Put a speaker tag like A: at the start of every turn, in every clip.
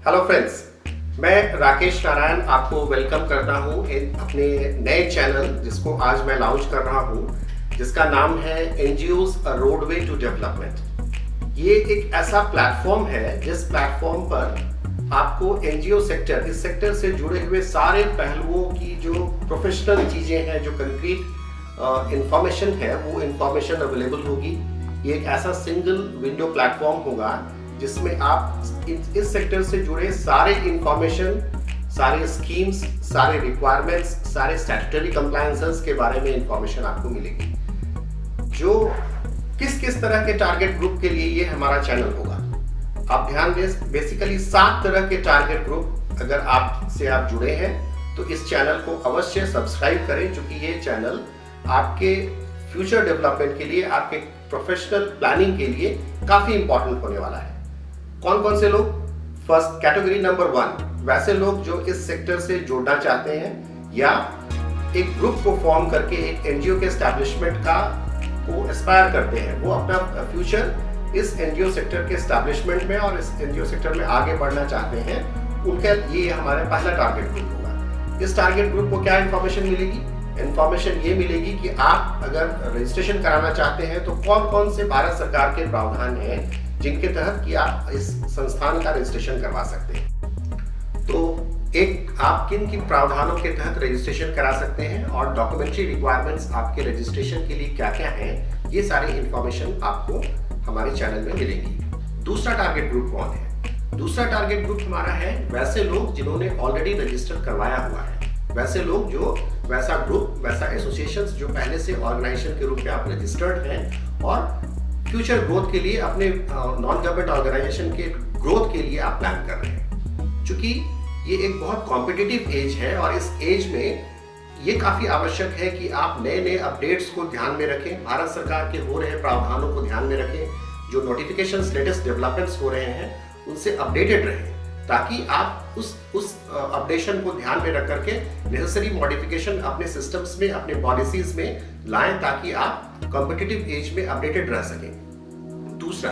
A: Hello friends, मैं राकेश नारायण आपको welcome करता हूं अपने नए चैनल जिसको आज मैं लॉन्च कर रहा हूं, जिसका नाम है NGOs a roadway to development. ये एक ऐसा प्लेटफॉर्म है जिस प्लेटफॉर्म पर आपको एनजीओ सेक्टर, इस सेक्टर से जुड़े हुए सारे पहलुओं की जो प्रोफेशनल चीजें हैं, जो कंक्रीट इंफॉर्मेशन है, वो इंफॉर्मेशन अवेलेबल होगी। ये एक ऐसा सिंगल विंडो प्लेटफॉर्म होगा जिसमें आप इस सेक्टर से जुड़े सारे इंफॉर्मेशन, सारे स्कीम्स, सारे रिक्वायरमेंट्स, सारे स्टैट्यूटरी कंप्लायंसेस के बारे में इंफॉर्मेशन आपको मिलेगी। जो किस किस तरह के टारगेट ग्रुप के लिए ये हमारा चैनल होगा, आप ध्यान दें। बेसिकली 7 तरह के टारगेट ग्रुप अगर आप जुड़े हैं तो इस चैनल को अवश्य सब्सक्राइब करें, क्योंकि ये चैनल आपके फ्यूचर डेवलपमेंट के लिए, आपके प्रोफेशनल प्लानिंग के लिए काफी इंपॉर्टेंट होने वाला है। कौन कौन से लोग? फर्स्ट कैटेगरी नंबर 1, वैसे लोग जो इस सेक्टर से जुड़ना चाहते हैं या एक ग्रुप को फॉर्म करके एक एनजीओ के एस्टैब्लिशमेंट को एस्पायर करते हैं। वो अपना फ्यूचर इस एनजीओ सेक्टर के एस्टैब्लिशमेंट में और इस एनजीओ सेक्टर में आगे बढ़ना चाहते हैं, उनका ये हमारा पहला टारगेट ग्रुप होगा। इस टारगेट ग्रुप को क्या इंफॉर्मेशन मिलेगी? इंफॉर्मेशन ये मिलेगी कि आप अगर रजिस्ट्रेशन कराना चाहते हैं तो कौन कौन से भारत सरकार के प्रावधान हैं जिनके तहत कि आप इस संस्थान का रजिस्ट्रेशन करवा सकते हैं। तो एक आप किन किन प्रावधानों के तहत रजिस्ट्रेशन करा सकते हैं और डॉक्यूमेंट्री रिक्वायरमेंट्स आपके रजिस्ट्रेशन के लिए क्या क्या हैं, ये सारी इंफॉर्मेशन आपको हमारे चैनल में मिलेगी। दूसरा टारगेट ग्रुप कौन है? दूसरा टारगेट ग्रुप हमारा है वैसे लोग जिन्होंने ऑलरेडी रजिस्टर करवाया हुआ है, वैसे लोग जो वैसा ग्रुप, वैसा एसोसिएशंस जो पहले से ऑर्गेनाइजेशन के रूप में आप रजिस्टर्ड हैं और फ्यूचर ग्रोथ के लिए अपने नॉन गवर्नमेंट ऑर्गेनाइजेशन के ग्रोथ के लिए आप प्लान कर रहे हैं। चूंकि ये एक बहुत कॉम्पिटिटिव एज है और इस एज में ये काफी आवश्यक है कि आप नए नए अपडेट्स को ध्यान में रखें, भारत सरकार के हो रहे प्रावधानों को ध्यान में रखें, जो नोटिफिकेशंस, लेटेस्ट डेवलपमेंट्स हो रहे हैं उनसे अपडेटेड रहें, ताकि आप उस अपडेशन को ध्यान में रख करके नेसेसरी मॉडिफिकेशन अपने सिस्टम्स में, अपने पॉलिसीज में लाएं, ताकि आप कॉम्पिटिटिव एज में अपडेटेड रह सकें। दूसरा,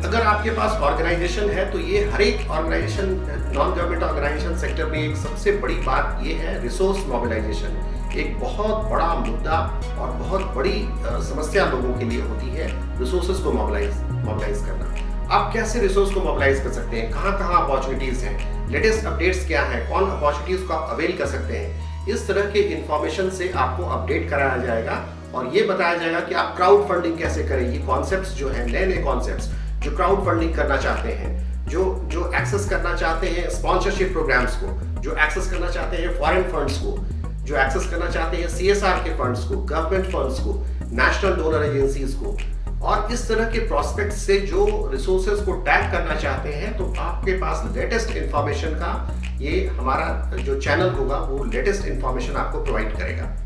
A: अगर आपके पास ऑर्गेनाइजेशन है तो ये हर एक organisation, non government organisation sector में एक सबसे बड़ी बात ये है रिसोर्स मोबिलाइजेशन। एक बहुत बड़ा मुद्दा और बहुत बड़ी समस्या लोगों के लिए होती है रिसोर्सेज को मोबिलाइज करना। आप कैसे रिसोर्स को मोबिलाइज कर सकते हैं, कहाँ कहाँ अपॉर्चुनिटीज हैं, लेटेस्ट अपडेट्स क्या हैं, कौन अपॉर्चुनिटीज को आप अवेल कर सकते हैं, इस तरह के इंफॉर्मेशन से आपको अपडेट कराया जाएगा और ये बताया जाएगा कि आप क्राउड फंडिंग कैसे करें। ये कॉन्सेप्ट्स जो हैं, नए नए कॉन्सेप्ट्स जो क्राउड फंडिंग करना चाहते हैं, जो एक्सेस करना चाहते हैं स्पॉन्सरशिप प्रोग्राम्स को, जो एक्सेस करना चाहते हैं फॉरेन फंड्स को, जो एक्सेस करना चाहते हैं सीएसआर के फंड्स को, गवर्नमेंट फंड्स को, नेशनल डोनर एजेंसीज को, और इस तरह के प्रोस्पेक्ट से जो रिसोर्सेज को टैग करना चाहते हैं, तो आपके पास लेटेस्ट इंफॉर्मेशन का ये हमारा जो चैनल होगा वो लेटेस्ट इंफॉर्मेशन आपको प्रोवाइड करेगा।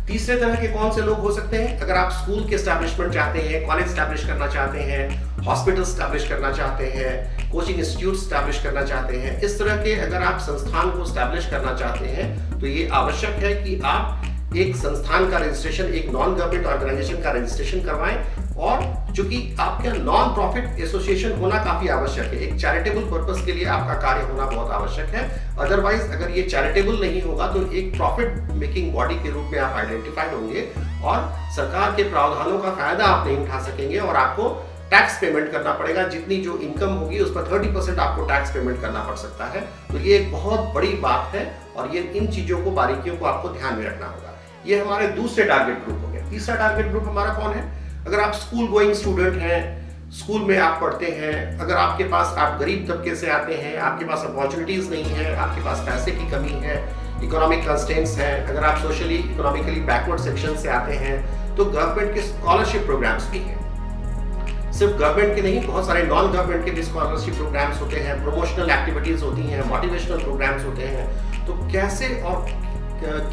A: तीसरे तरह के कौन से लोग हो सकते हैं? अगर आप स्कूल के एस्टैब्लिशमेंट चाहते हैं, कॉलेज एस्टैब्लिश करना चाहते हैं, हॉस्पिटल एस्टैब्लिश करना चाहते हैं, कोचिंग इंस्टीट्यूट एस्टैब्लिश करना चाहते हैं, इस तरह के अगर आप संस्थान को एस्टैब्लिश करना चाहते हैं तो ये आवश्यक है कि आप एक संस्थान का रजिस्ट्रेशन, एक नॉन गवर्नमेंट ऑर्गेनाइजेशन का रजिस्ट्रेशन करवाएं। और चूंकि आपका नॉन प्रॉफिट एसोसिएशन होना काफी आवश्यक है, एक चैरिटेबल पर्पस के लिए आपका कार्य होना बहुत आवश्यक है। अदरवाइज अगर ये चैरिटेबल नहीं होगा तो एक प्रॉफिट मेकिंग बॉडी के रूप में आप आइडेंटिफाइड होंगे और सरकार के प्रावधानों का फायदा आप नहीं उठा सकेंगे और आपको टैक्स पेमेंट करना पड़ेगा। जितनी जो इनकम होगी उस पर 30% आपको टैक्स पेमेंट करना पड़ सकता है। तो ये एक बहुत बड़ी बात है और ये इन चीजों को, बारीकियों को आपको ध्यान में रखना होगा। ये हमारे दूसरे टारगेट ग्रुप हो गए। तीसरा टारगेट ग्रुप हमारा कौन है? अगर आप स्कूल गोइंग स्टूडेंट हैं, स्कूल में आप पढ़ते हैं, अगर आपके पास, आप गरीब तबके से आते हैं, आपके पास अपॉर्चुनिटीज नहीं है, आपके पास पैसे की कमी है, इकोनॉमिक कंस्ट्रेंट्स हैं, अगर आप सोशली इकोनॉमिकली बैकवर्ड सेक्शन से आते हैं, तो गवर्नमेंट के स्कॉलरशिप प्रोग्राम्स भी हैं। सिर्फ गवर्नमेंट के नहीं, बहुत सारे नॉन गवर्नमेंट के भी स्कॉलरशिप प्रोग्राम्स होते हैं, प्रोमोशनल एक्टिविटीज होती हैं, मोटिवेशनल प्रोग्राम्स होते हैं। तो कैसे और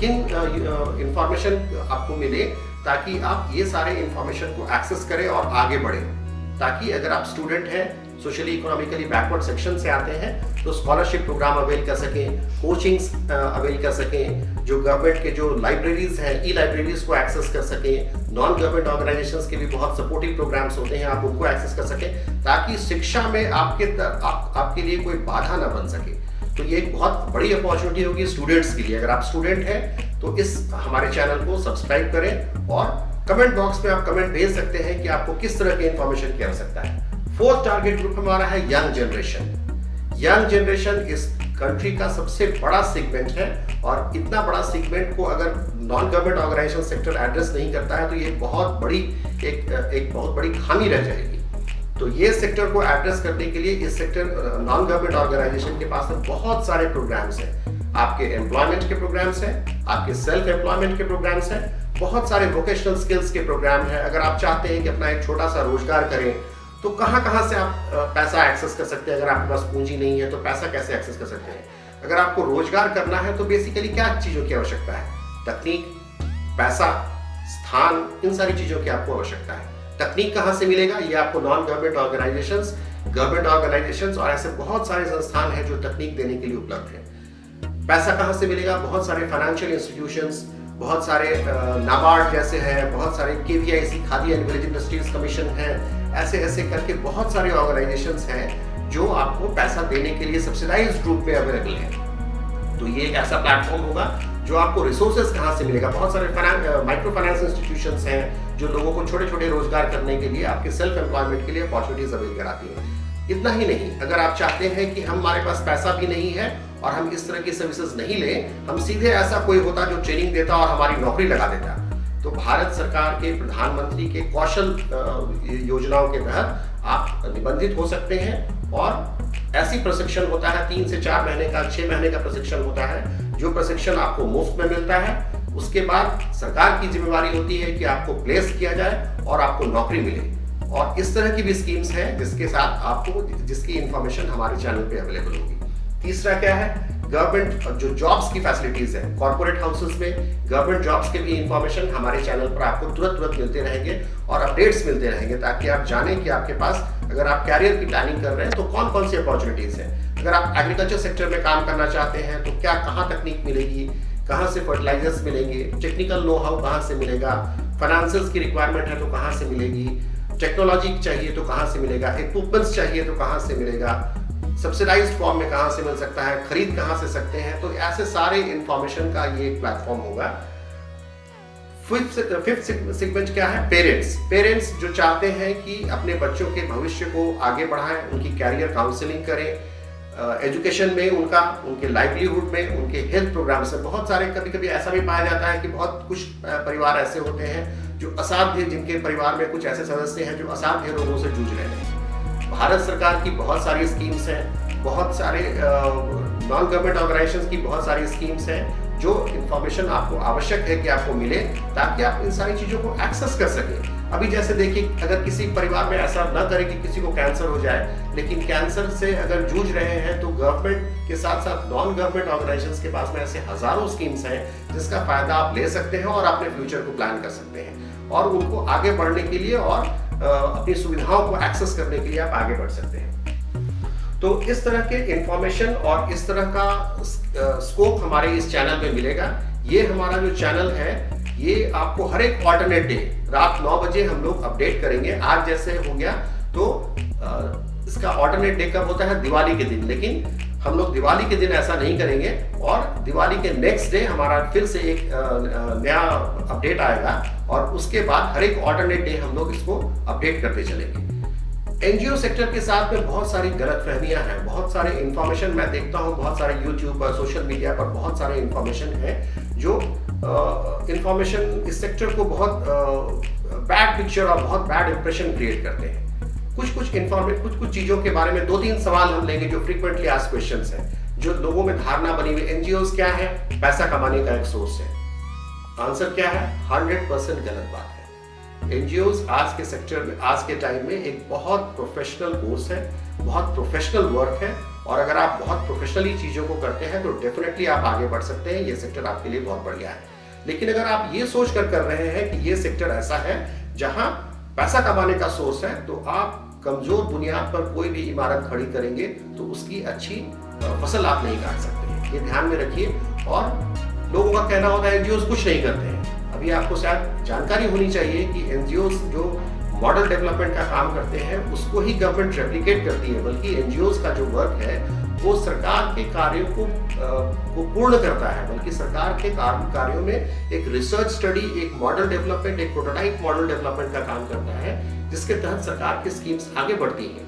A: किन इंफॉर्मेशन आपको मिले ताकि आप ये सारे इंफॉर्मेशन को एक्सेस करें और आगे बढ़ें। ताकि अगर आप स्टूडेंट हैं, सोशली इकोनॉमिकली बैकवर्ड सेक्शन से आते हैं, तो स्कॉलरशिप प्रोग्राम अवेल कर सकें, कोचिंग्स अवेल कर सकें, जो गवर्नमेंट के जो लाइब्रेरीज हैं, ई लाइब्रेरीज को एक्सेस कर सकें, नॉन गवर्नमेंट ऑर्गेनाइजेशंस के भी बहुत सपोर्टिव प्रोग्राम्स होते हैं, आप उनको एक्सेस कर सकें, ताकि शिक्षा में आपके लिए कोई बाधा ना बन सके। तो ये एक बहुत बड़ी अपॉर्चुनिटी होगी स्टूडेंट्स के लिए। अगर आप स्टूडेंट हैं तो इस हमारे चैनल को सब्सक्राइब करें और कमेंट बॉक्स में आप कमेंट भेज सकते हैं कि आपको किस तरह की इंफॉर्मेशन की आवश्यकता है। फोर्थ टारगेट ग्रुप हमारा है यंग जनरेशन। यंग जनरेशन इस कंट्री का सबसे बड़ा सेगमेंट है और इतना बड़ा सेगमेंट को अगर non government organisation sector address नहीं करता है तो ये बहुत बड़ी एक बहुत बड़ी खामी रह जाएगी। तो ये सेक्टर को एड्रेस करने के लिए इस सेक्टर नॉन गवर्नमेंट ऑर्गेनाइजेशन के पास में बहुत सारे प्रोग्राम्स हैं। आपके एम्प्लॉयमेंट के प्रोग्राम्स हैं, आपके सेल्फ एम्प्लॉयमेंट के प्रोग्राम्स हैं, बहुत सारे वोकेशनल स्किल्स के प्रोग्राम हैं। अगर आप चाहते हैं कि अपना एक छोटा सा रोजगार करें तो कहाँ से आप पैसा एक्सेस कर सकते हैं। अगर आपके पास पूंजी नहीं है तो पैसा कैसे एक्सेस कर सकते हैं। अगर आपको रोजगार करना है तो बेसिकली क्या चीजों की आवश्यकता है? तकनीक, पैसा, स्थान, इन सारी चीजों की आपको आवश्यकता है। तकनीक कहाँ से मिलेगा? ये आपको non government organisations, government organisations और ऐसे बहुत सारे संस्थान हैं जो तकनीक देने के लिए उपलब्ध हैं। पैसा कहाँ से मिलेगा? बहुत सारे फाइनेंशियल इंस्टीट्यूशंस, बहुत सारे नाबार्ड जैसे हैं, बहुत सारे KVIC khadi and village industries commission है, ऐसे करके बहुत सारे ऑर्गेनाइजेशंस हैं जो आपको पैसा देने के लिए सब्सिडाइज्ड रूप में अवेलेबल है। तो ये एक ऐसा प्लेटफॉर्म होगा जो आपको रिसोर्सेज कहाँ से मिलेगा। बहुत सारे माइक्रो फाइनेंस इंस्टीट्यूशंस हैं जो लोगों को छोटे छोटे रोजगार करने के लिए, आपके सेल्फ एम्प्लॉयमेंट के लिए अपॉर्चुनिटीज अवेल कराती हैं। इतना ही नहीं, अगर आप चाहते हैं कि हमारे पास पैसा भी नहीं है और हम इस तरह की सर्विसेज नहीं लें, हम सीधे ऐसा कोई होता जो ट्रेनिंग देता और हमारी नौकरी लगा देता, तो भारत सरकार के प्रधानमंत्री के कौशल योजनाओं के तहत आप निबंधित हो सकते हैं और ऐसी प्रशिक्षण होता है 3 से 4 महीने का, 6 महीने का प्रशिक्षण होता है, जो प्रशिक्षण आपको मुफ्त में मिलता है। उसके बाद सरकार की जिम्मेवारी होती है कि आपको प्लेस किया जाए और आपको नौकरी मिले। और इस तरह की भी स्कीम्स हैं जिसके साथ आपको जिसकी इंफॉर्मेशन हमारे चैनल पे अवेलेबल होगी। तीसरा क्या है? गवर्नमेंट जो जॉब्स की फैसिलिटीज है, कॉर्पोरेट हाउसेस में गवर्नमेंट जॉब्स के भी इंफॉर्मेशन हमारे चैनल पर आपको तुरंत मिलते रहेंगे और अपडेट्स मिलते रहेंगे, ताकि आप जानें कि आपके पास अगर आप कैरियर की प्लानिंग कर रहे हैं तो कौन सी अपॉर्चुनिटीज है। अगर आप एग्रीकल्चर सेक्टर में काम करना चाहते हैं तो कहाँ तकनीक मिलेगी, कहाँ से फर्टिलाइजर्स मिलेंगे, टेक्निकल नो हाउ कहाँ से मिलेगा, फाइनेंशियल्स की रिक्वायरमेंट है तो कहाँ से मिलेगी, टेक्नोलॉजी चाहिए तो कहाँ से मिलेगा, इक्विपमेंट्स चाहिए तो कहाँ से मिलेगा, सब्सिडाइज्ड फॉर्म में कहाँ से मिल सकता है, खरीद कहाँ से सकते हैं। तो ऐसे सारे इंफॉर्मेशन का ये एक प्लेटफॉर्म होगा। फिफ्थ सेगमेंट क्या है? पेरेंट्स जो चाहते हैं कि अपने बच्चों के भविष्य को आगे बढ़ाएं, उनकी कैरियर काउंसलिंग करें, एजुकेशन में उनके लाइवलीहुड में, उनके हेल्थ प्रोग्राम से। बहुत सारे कभी ऐसा भी पाया जाता है कि बहुत कुछ परिवार ऐसे होते हैं जो असाध्य, जिनके परिवार में कुछ ऐसे सदस्य हैं जो असाध्य रोगों से जूझ रहे हैं। भारत सरकार की बहुत सारी स्कीम्स हैं, बहुत सारे नॉन गवर्नमेंट ऑर्गेनाइजेशंस की बहुत सारी स्कीम्स हैं जो इंफॉर्मेशन आपको आवश्यक है कि आपको मिले, ताकि आप इन सारी चीजों को एक्सेस कर सकें। अभी जैसे देखिए, अगर किसी परिवार में ऐसा न करे कि किसी को कैंसर हो जाए, लेकिन कैंसर से अगर जूझ रहे हैं तो गवर्नमेंट के साथ साथ नॉन गवर्नमेंट ऑर्गेनाइजेशंस के पास में ऐसे हजारों स्कीम्स हैं जिसका फायदा आप ले सकते हैं और अपने फ्यूचर को प्लान कर सकते हैं और उनको आगे बढ़ने के लिए और अपनी सुविधाओं को एक्सेस करने के लिए आप आगे बढ़ सकते हैं। तो इस तरह के इंफॉर्मेशन और इस तरह का स्कोप हमारे इस चैनल में मिलेगा। ये हमारा जो चैनल है ये आपको हर एक ऑल्टरनेट डे रात 9 बजे हम लोग अपडेट करेंगे। आज जैसे हो गया तो इसका ऑल्टरनेट डे कब होता है? दिवाली के दिन। लेकिन हम लोग दिवाली के दिन ऐसा नहीं करेंगे और दिवाली के नेक्स्ट डे हमारा फिर से एक नया अपडेट आएगा और उसके बाद हर एक ऑल्टरनेट डे हम लोग इसको अपडेट करते चलेंगे। एनजीओ सेक्टर के साथ में बहुत सारी गलतफहमियां हैं, बहुत सारे इंफॉर्मेशन मैं देखता हूं, बहुत सारे यूट्यूब पर, सोशल मीडिया पर बहुत सारे इंफॉर्मेशन है जो इंफॉर्मेशन इस सेक्टर को बहुत बैड पिक्चर और बहुत बैड इंप्रेशन क्रिएट करते हैं। कुछ चीजों के बारे में 2-3 सवाल हम लेंगे जो फ्रीक्वेंटली आस्क्ड क्वेश्चंस हैं, जो लोगों में धारणा बनी हुई। एनजीओस क्या है? पैसा कमाने का एक सोर्स है। आंसर क्या है? 100% गलत बात है। एनजीओस आज के सेक्टर में, आज के टाइम में एक बहुत प्रोफेशनल कोर्स है, बहुत प्रोफेशनल वर्क है और अगर आप बहुत प्रोफेशनली चीजों को करते हैं तो डेफिनेटली आप आगे बढ़ सकते हैं। ये सेक्टर आपके लिए बहुत बढ़िया है। लेकिन अगर आप ये सोच कर रहे हैं कि ये सेक्टर ऐसा है जहां पैसा कमाने का सोर्स है, तो आप कमजोर बुनियाद पर कोई भी इमारत खड़ी करेंगे तो उसकी अच्छी फसल आप नहीं काट सकते हैं। ये ध्यान में रखिए। और लोगों का कहना होता है एनजीओ कुछ नहीं करते हैं। अभी आपको शायद जानकारी होनी चाहिए कि एनजीओ जो मॉडल डेवलपमेंट का काम करते हैं उसको ही गवर्नमेंट रेप्लिकेट करती है, बल्कि एनजीओ का जो वर्क है वो सरकार के कार्यों को पूर्ण करता है। बल्कि सरकार के कार्यों में एक रिसर्च स्टडी, एक मॉडल डेवलपमेंट, एक प्रोटोटाइप मॉडल डेवलपमेंट का काम करता है, जिसके तहत सरकार की स्कीम्स आगे बढ़ती हैं।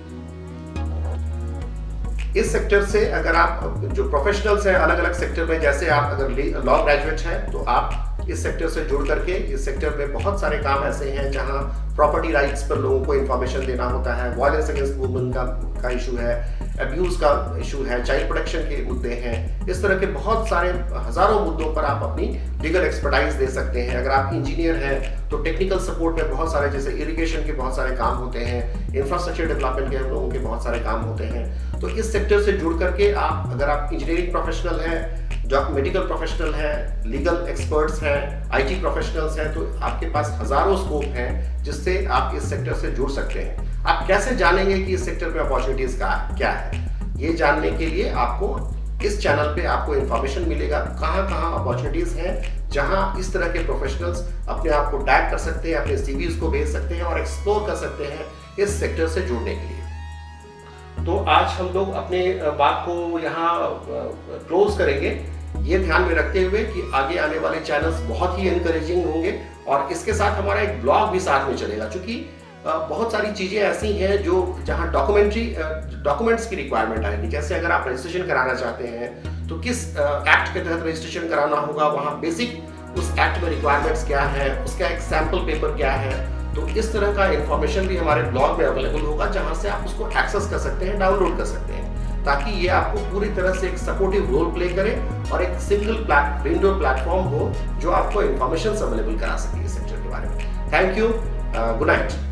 A: इस सेक्टर से अगर आप जो प्रोफेशनल्स हैं अलग अलग सेक्टर में, जैसे आप अगर लॉ ग्रेजुएट हैं तो आप इस सेक्टर से जुड़ करके, इस सेक्टर में बहुत सारे काम ऐसे हैं जहां प्रॉपर्टी राइट्स पर लोगों को इंफॉर्मेशन देना होता है, वायलेंस अगेंस्ट वुमेन का इशू है, अब्यूज का इशू है, चाइल्ड प्रोटेक्शन के मुद्दे हैं। इस तरह के बहुत सारे हजारों मुद्दों पर आप अपनी लीगल एक्सपर्टाइज दे सकते हैं। अगर आप इंजीनियर हैं तो टेक्निकल सपोर्ट में बहुत सारे, जैसे इरिगेशन के बहुत सारे काम होते हैं, इंफ्रास्ट्रक्चर डेवलपमेंट के हम लोगों के बहुत सारे काम होते हैं। तो इस सेक्टर से जुड़ करके आप, अगर आप इंजीनियरिंग प्रोफेशनल हैं, मेडिकल प्रोफेशनल हैं, लीगल एक्सपर्ट्स हैं, आईटी प्रोफेशनल्स हैं, तो आपके पास हजारों स्कोप हैं जिससे आप इस सेक्टर से जुड़ सकते हैं। आप कैसे जानेंगे कि इस सेक्टर में अपॉर्चुनिटीज का क्या है? ये जानने के लिए आपको इस चैनल पे आपको इंफॉर्मेशन मिलेगा कहाँ अपॉर्चुनिटीज हैं, जहां इस तरह के प्रोफेशनल्स अपने आप को टैग कर सकते हैं, अपने सीवीज को भेज सकते हैं और एक्सप्लोर कर सकते हैं इस सेक्टर से जुड़ने के लिए। तो आज हम लोग अपने बात को यहाँ क्लोज करेंगे, ये ध्यान में रखते हुए कि आगे आने वाले चैनल्स बहुत ही एनकरेजिंग होंगे और इसके साथ हमारा एक ब्लॉग भी साथ में चलेगा। क्योंकि बहुत सारी चीजें ऐसी हैं जो जहां डॉक्यूमेंट्स की रिक्वायरमेंट आएगी। जैसे अगर आप रजिस्ट्रेशन कराना चाहते हैं तो किस एक्ट के तहत रजिस्ट्रेशन कराना होगा, वहां बेसिक उस एक्ट में रिक्वायरमेंट्स क्या है, उसका एक सैंपल पेपर क्या है। तो इस तरह का इंफॉर्मेशन भी हमारे ब्लॉग में अवेलेबल होगा, जहां से आप उसको एक्सेस कर सकते हैं, डाउनलोड कर सकते हैं, ताकि ये आपको पूरी तरह से एक सपोर्टिव रोल प्ले करे और एक सिंगल विंडो प्लेटफॉर्म हो जो आपको इंफॉर्मेशन अवेलेबल करा सके इस सेक्टर के बारे में। Thank you, good night.